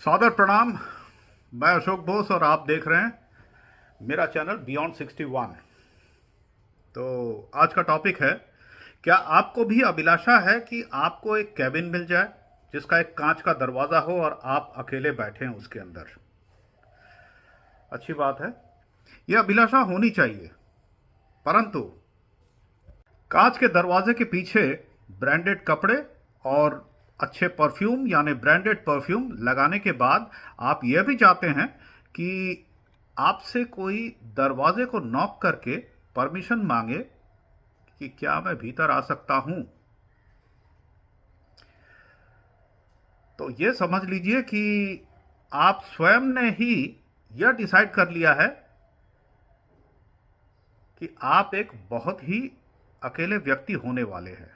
सादर प्रणाम। मैं अशोक बोस और आप देख रहे हैं मेरा चैनल बियॉन्ड 61। तो आज का टॉपिक है, क्या आपको भी अभिलाषा है कि आपको एक कैबिन मिल जाए जिसका एक कांच का दरवाज़ा हो और आप अकेले बैठे हैं उसके अंदर। अच्छी बात है, यह अभिलाषा होनी चाहिए, परंतु कांच के दरवाजे के पीछे ब्रांडेड कपड़े और अच्छे परफ्यूम यानी ब्रांडेड परफ्यूम लगाने के बाद आप यह भी चाहते हैं कि आपसे कोई दरवाजे को नॉक करके परमिशन मांगे कि क्या मैं भीतर आ सकता हूं। तो यह समझ लीजिए कि आप स्वयं ने ही यह डिसाइड कर लिया है कि आप एक बहुत ही अकेले व्यक्ति होने वाले हैं,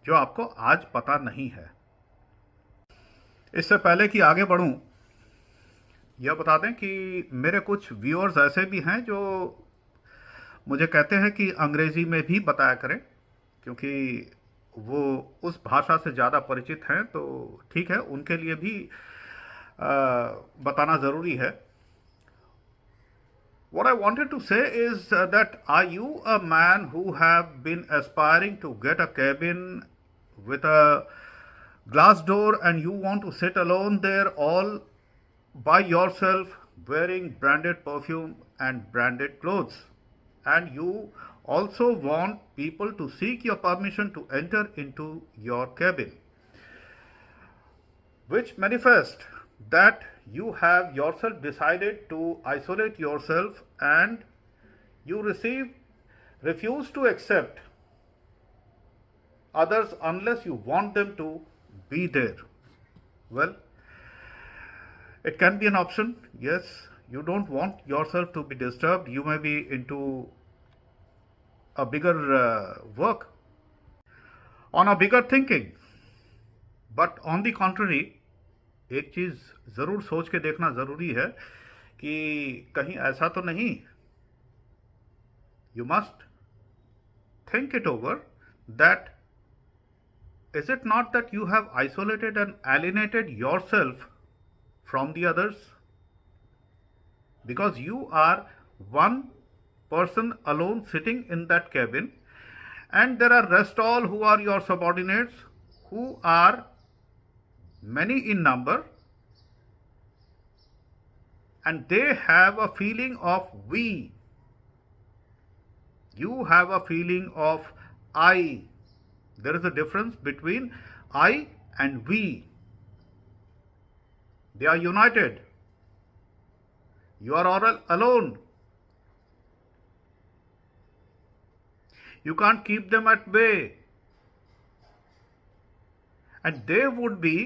जो आपको आज पता नहीं है। इससे पहले कि आगे बढ़ूं, यह बता दें कि मेरे कुछ व्यूअर्स ऐसे भी हैं जो मुझे कहते हैं कि अंग्रेजी में भी बताया करें, क्योंकि वो उस भाषा से ज़्यादा परिचित हैं। तो ठीक है, उनके लिए भी बताना ज़रूरी है। What I wanted to say is that are you a man who have been aspiring to get a cabin with a glass door and you want to sit alone there all by yourself wearing branded perfume and branded clothes, and you also want people to seek your permission to enter into your cabin, which manifest that you have yourself decided to isolate yourself and you refuse to accept others unless you want them to be there. Well, it can be an option. Yes, you don't want yourself to be disturbed. You may be into a bigger work, on a bigger thinking. But on the contrary, एक चीज़ ज़रूर सोच के देखना ज़रूरी है कि कहीं ऐसा तो नहीं। You must think it over that is it not that you have isolated and alienated yourself from the others, because you are one person alone sitting in that cabin, and there are rest all who are your subordinates, who are many in number, and they have a feeling of we. You have a feeling of I. There is a difference between I and we. They are united. You are all alone. You can't keep them at bay. And they would be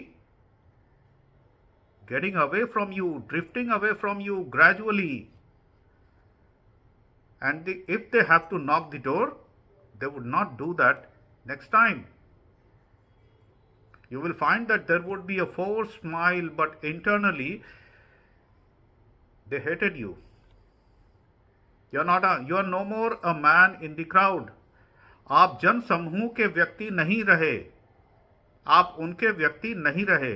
getting away from you, drifting away from you gradually. And if they have to knock the door, they would not do that next time. You will find that there would be a forced smile, but internally they hated you. You are no more a man in the crowd. आप जन समूह के व्यक्ति नहीं रहे, आप उनके व्यक्ति नहीं रहे।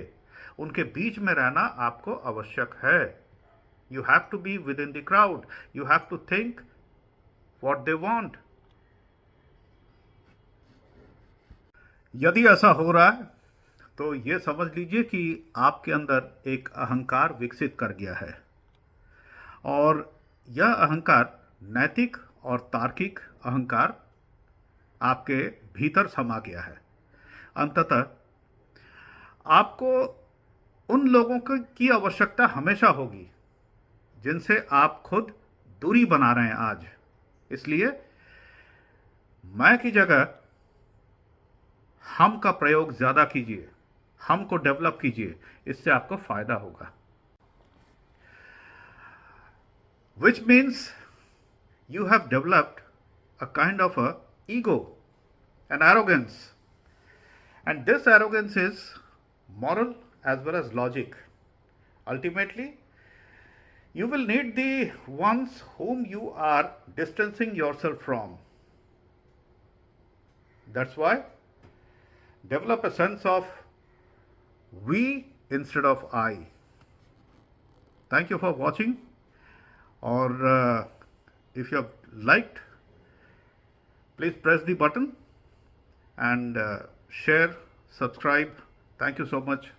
उनके बीच में रहना आपको आवश्यक है। You have to be within the crowd. You have to think what they want. यदि ऐसा हो रहा है तो ये समझ लीजिए कि आपके अंदर एक अहंकार विकसित कर गया है, और यह अहंकार नैतिक और तार्किक अहंकार आपके भीतर समा गया है। अंततः आपको उन लोगों की आवश्यकता हमेशा होगी जिनसे आप खुद दूरी बना रहे हैं आज। इसलिए मैं की जगह हम का प्रयोग ज़्यादा कीजिए, हम को डेवलप कीजिए, इससे आपको फायदा होगा। Which means you have developed a kind of a ego, an arrogance, and this arrogance is moral as well as logic. Ultimately, you will need the ones whom you are distancing yourself from. That's why develop a sense of we instead of I. Thank you for watching. Or if you have liked, please press the button and share, subscribe. Thank you so much.